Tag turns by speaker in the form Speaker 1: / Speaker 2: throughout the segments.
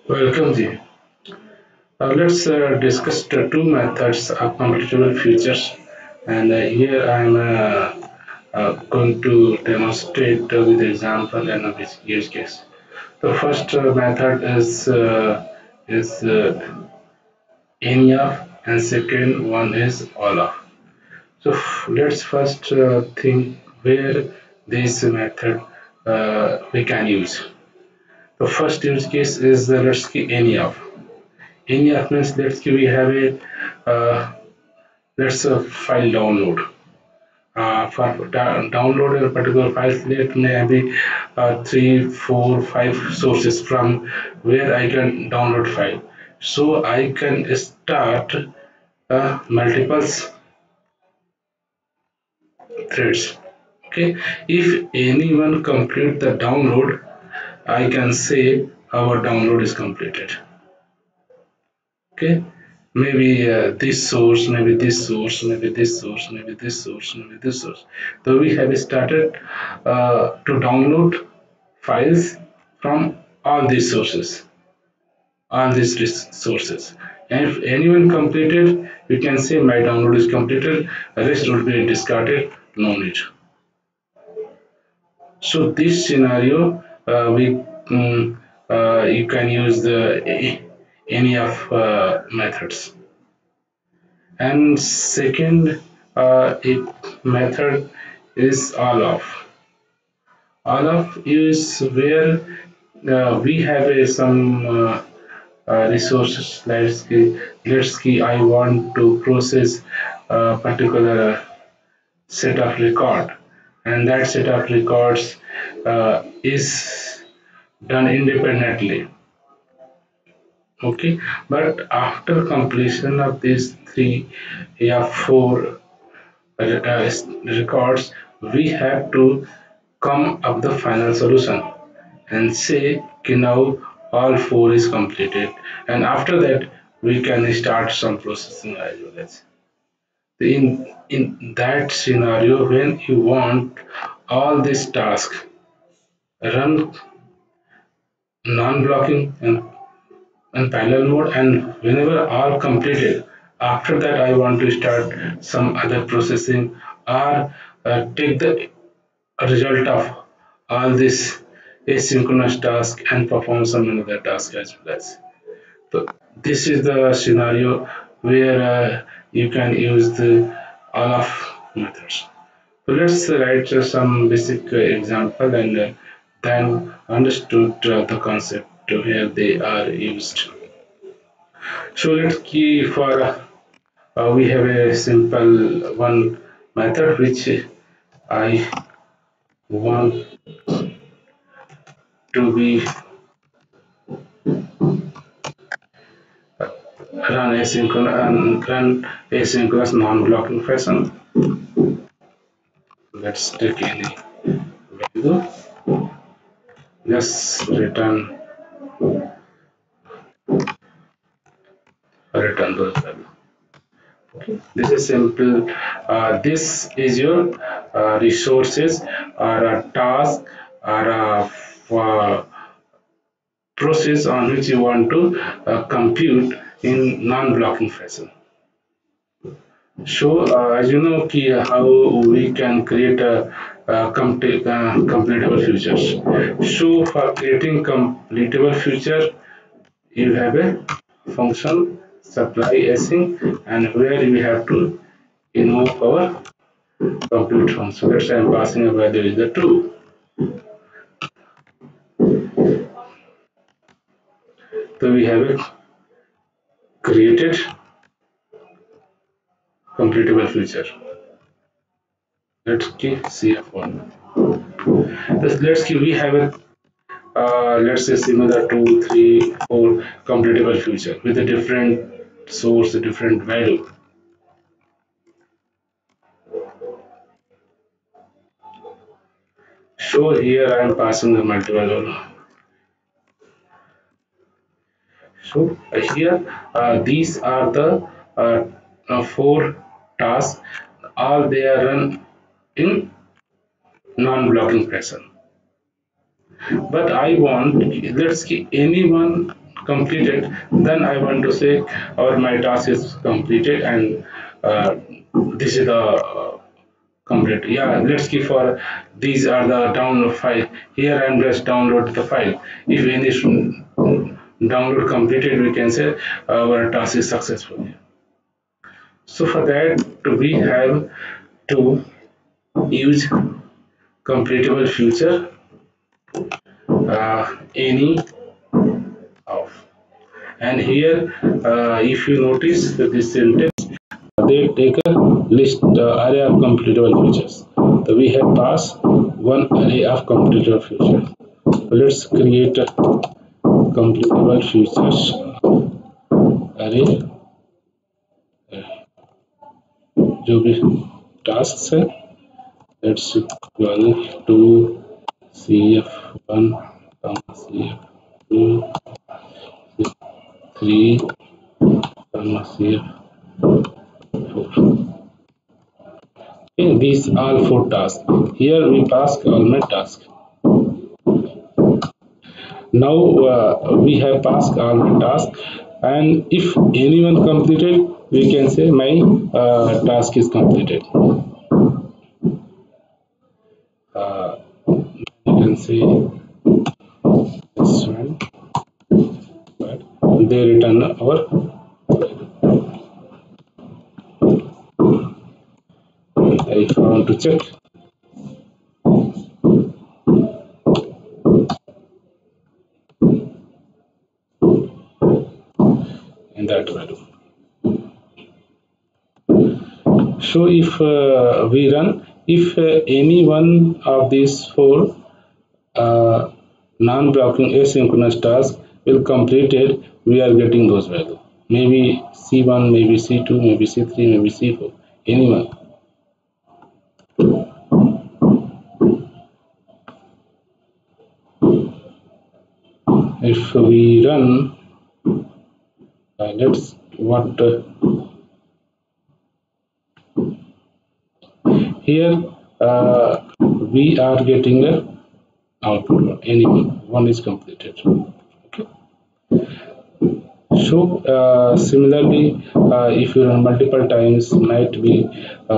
Speaker 1: Welcome, Ji. Let's discuss the two methods of computable features. And here I am going to demonstrate with example and a use case. The first method is any of, and second one is all of. So let's first think where this method we can use. The first use case is let's see any of. Any of means let's say we have a let's file download. For download a particular file, let me be three, four, five sources from where I can download file. So I can start multiple threads. Okay, if anyone complete the download, I can say our download is completed. Okay, maybe this source, maybe this source, maybe this source, maybe this source, maybe this source. So we have started to download files from all these sources, all these sources. And if anyone completed, you can say my download is completed, the rest will be discarded, no need. So this scenario, you can use the any of methods. And second method is all of is where we have some resources. Let's say I want to process a particular set of record, and that set of records is done independently. Okay, but after completion of these three, yeah, four records, we have to come up the final solution and say okay, now all four is completed, and after that we can start some processing as well as in that scenario when you want all these tasks run non-blocking and parallel mode, and whenever all completed, after that I want to start some other processing or take the result of all this asynchronous task and perform some another task as well as. So this is the scenario where you can use the all of methods. So let's write some basic example and then understood the concept where they are used. So let's key for we have a simple one method which I want to be run asynchronous non-blocking fashion. Let's take any value. Just return those value. Okay. This is simple. This is your resources or a task or a process on which you want to compute in non-blocking fashion. So, as you know, how we can create completable futures. So, for creating completable future, you have a function supply async, and where we have to invoke our compute function. Let's say I'm passing a value is the true. So we have a created completable future. Let's keep CF1. Let's keep we have a let's say similar 2, 3, 4 completable future with a different source, a different value. So here I am passing the multiple. So here these are the four tasks. All they are run in non-blocking fashion. But I want let's say anyone completed, then I want to say or my task is completed, and uh, this is the complete. Yeah, let's keep for these are the download file. Here I'm just download the file. If any download completed, we can say our task is successful. So for that we have to use completable future any of. And here if you notice that this sentence, they take a list array of completable features. So we have passed one array of completable features. Let's create a completable features array जो भी tasks है. Let's equal to cf1 cf2 3 cf4. Okay, these all four tasks. Here we pass all my tasks. Now we have passed all my tasks, and if anyone completed, we can say my task is completed. You can say this one, but they return our. If I want to check, in that value. So if we run, if any one of these four non-blocking asynchronous tasks will completed, we are getting those values. Maybe C1, maybe C2, maybe C3, maybe C4, anyone. If we run, let's what here we are getting a output. Anyone, one is completed. Okay. So similarly, if you run multiple times, might be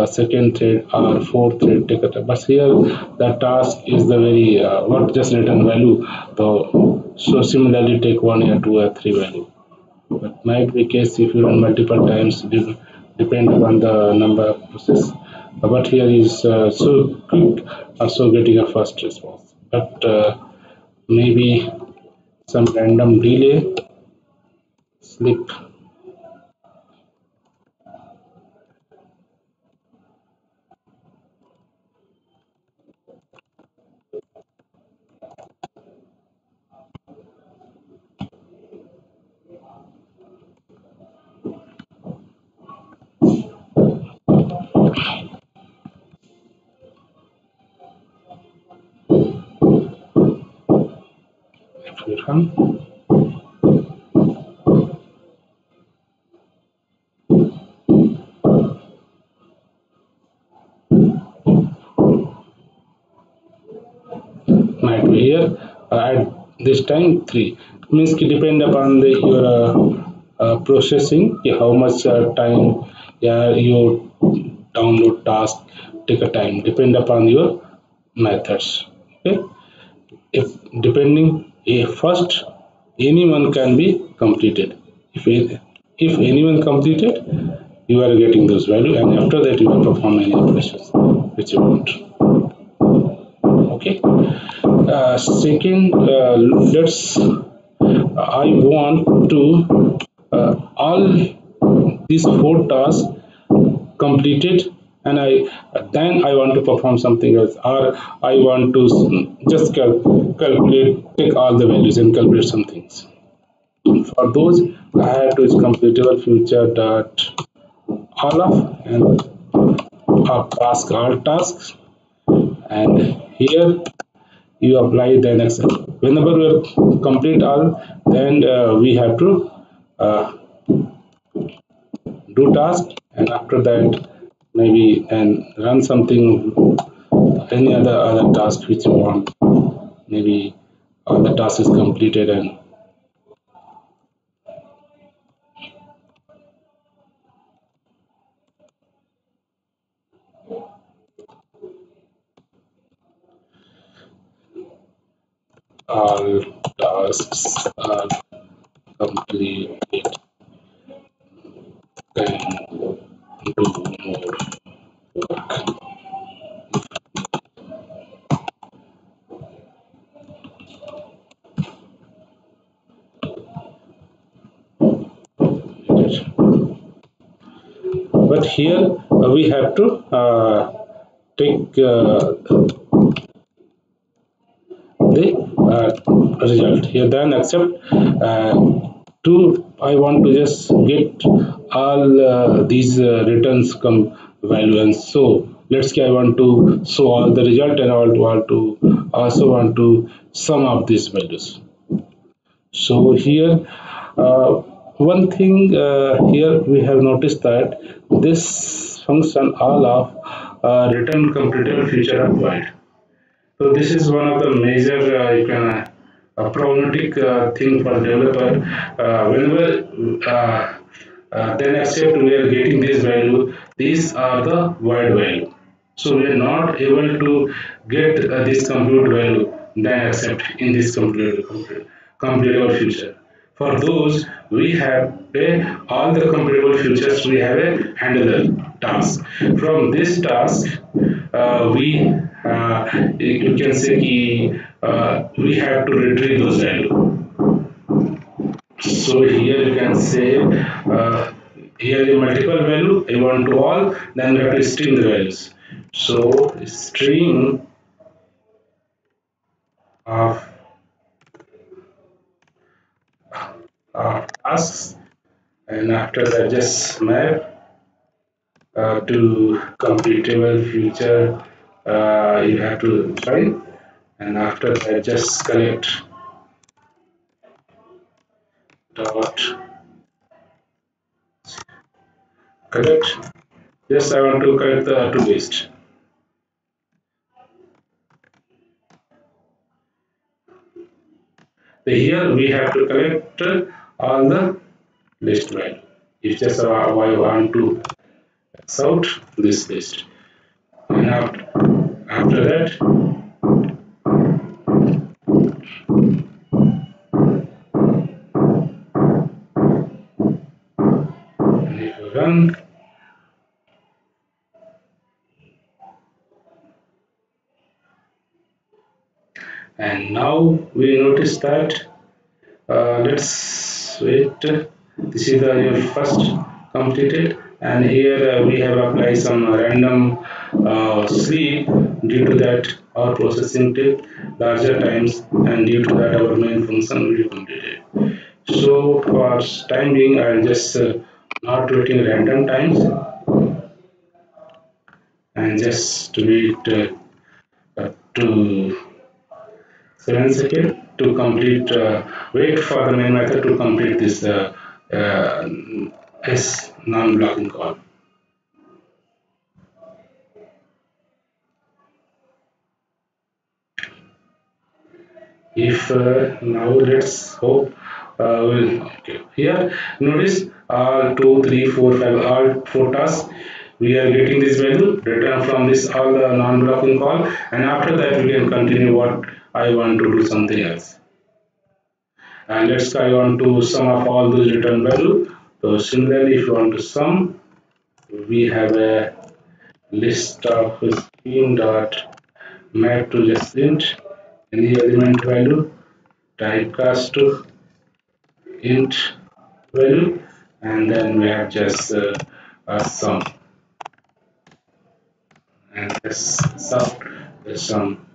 Speaker 1: second thread or fourth thread take a time. But here the task is the very what just return value. So similarly take one or two or three value. But might be case if you run multiple times, depend upon the number of process. But here is so quick, also getting a fast response. But maybe some random delay slip. If we run, might be here at this time 3 means it depend upon the your processing, how much time your download task take a time depend upon your methods. Okay, if depending first anyone can be completed. If anyone completed, you are getting those value, and after that you can perform any operations which you want. Okay. Second, let's I want to all these four tasks completed, and then I want to perform something else, or I want to just calculate, take all the values and calculate some things. For those, I have to use completable future dot all of and task all tasks, and here you apply the next. Whenever we complete all, then we have to uh, do task, and after that maybe and run something, any other task which you want. Maybe all the task is completed, and all tasks are completed, can do more work. But here we have to take the result here, then accept uh, to I want to just get all these returns come value, and so let's say I want to show all the result, and I want to also want to sum up these values. So here, uh, one thing here we have noticed that this function all of return completed feature are void. So this is one of the major you can problematic thing for developer. Whenever then accept we are getting this value, these are the void value. So we are not able to get this compute value then accept in this computable future. For those, we have all the computable futures, we have a handler task. From this task, we you can say we have to retrieve those values. So here you can say here the multiple value I want to all, then we have to string the values. So string of tasks, and after that just map to completable future you have to find, and after that just collect dot collect. Yes, I want to collect the to list. Here we have to collect all the list value. If just I want to sort this list, and after that, if you run, and now we notice that let's wait. This is the your first completed, and here we have applied some random sleep. Due to that, our processing take larger times, and due to that, our main function will be completed. So for time being, I'll just not waiting random times and just wait to 7 seconds to complete. Wait for the main method to complete this uh, S non-blocking call. If now let's hope okay. Here notice all 2, 3, 4, 5, all 4 tasks we are getting this value return from this all the non-blocking call, and after that we can continue what I want to do something else, and let's I want to sum up all those return value. So similarly if you want to sum, we have a list of scheme dot map to just int any element value typecast to int value, and then we have just a sum, and this sum the sum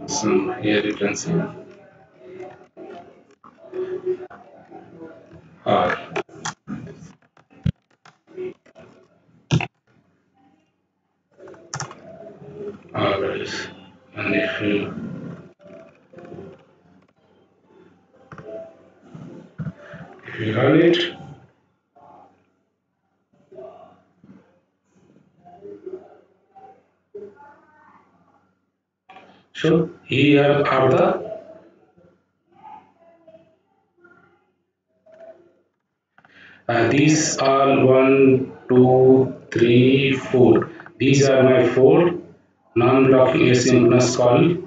Speaker 1: sum here you can see r r values, and if you run it, so here are the these are 1, 2, 3, 4. These are my four non-blocking asynchronous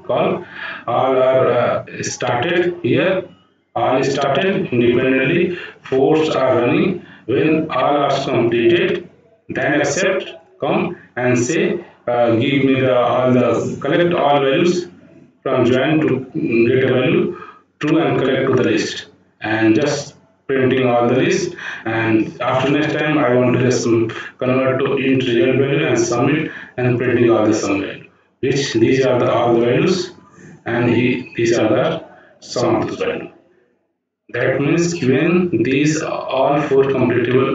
Speaker 1: call. All are started here. All started independently. Fours are running. When all are completed, then accept come and say give me the all the collect all values from join to get a value true and collect to the list and just printing all the list. And after next time I want to just convert to int real value and sum it and printing all the sum value, which these are the all the values, and these are the sum of this value. That means when these all four completable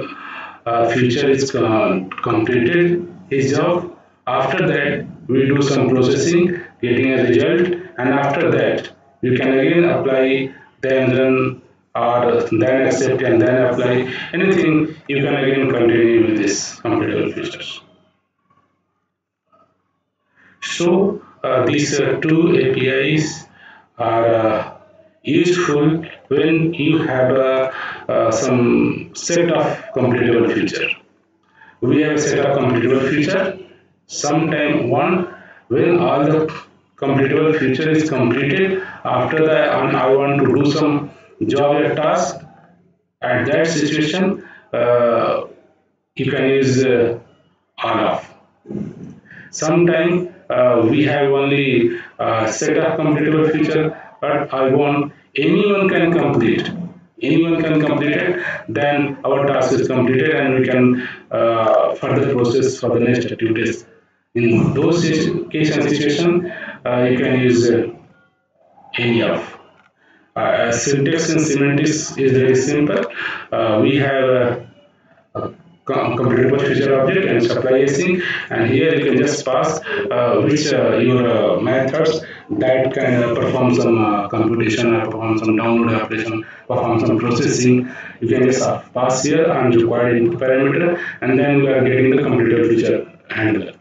Speaker 1: feature is completed his job, after that we do some processing getting a result, and after that you can again apply then run or then accept and then apply anything. You can again continue with this completable features. So these two APIs are useful when you have some set of completable feature. We have a set of completable feature. Sometime one when all the completable feature is completed. After that, and I want to do some job or task. At that situation, you can use on off. Sometimes we have only set of completable feature, but I want anyone can complete. Anyone can complete it. Then our task is completed, and we can further process for the next activities. In those case and situation, you can use any of. Syntax and semantics is very simple. We have computable feature object and supply async, and here you can just pass which your methods that can perform some computation or perform some download operation, perform some processing. You can just pass here and required input parameter, and then we are getting the computable feature handler.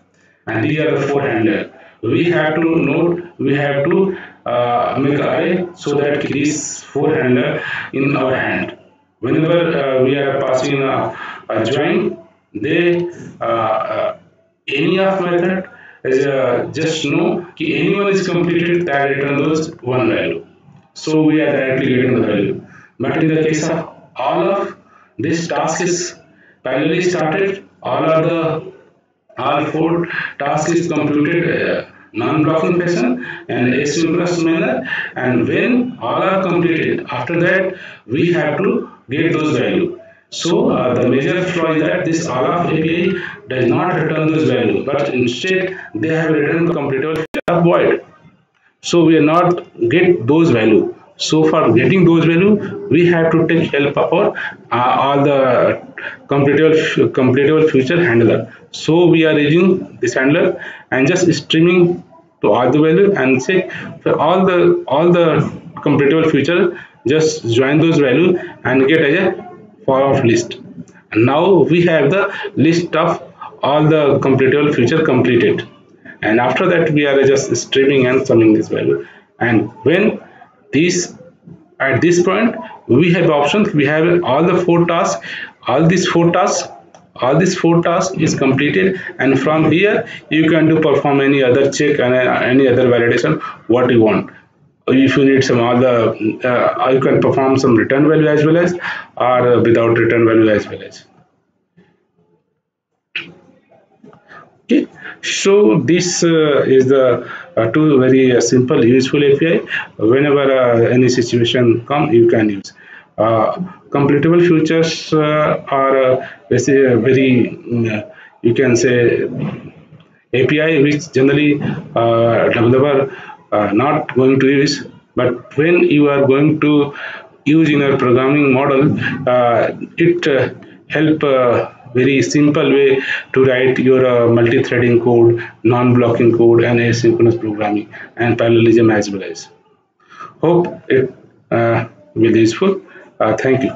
Speaker 1: And these are the four handler. We have to note, we have to make array so that these four handler in our hand. Whenever we are passing a join, they any of method is just know that anyone is completed that return those one value. So we are directly getting the value. But in the case of all of this task is parallelly started, all four tasks is computed non-blocking fashion and asynchronous manner, and when all are completed, after that we have to get those value. So the major flaw is that this all API does not return those value, but instead they have written completable void. So we are not get those value. So for getting those value, we have to take help of our all the completable feature handler. So we are using this handler and just streaming to all the value and say for all the completable feature, just join those value and get as a for of list. And now we have the list of all the completable feature completed, and after that we are just streaming and summing this value. And when this at this point we have options, we have all the four tasks, all these four tasks is completed, and from here you can do perform any other check and any other validation what you want. If you need some other you can perform some return value as well as, or without return value as well as. Okay, so this is the two very simple useful API. Whenever any situation come, you can use. Completable features are basically very you can say API which generally developer not going to use, but when you are going to use in a programming model, it help very simple way to write your multi-threading code, non-blocking code, and asynchronous programming and parallelism as well as. Hope it will be useful. Thank you.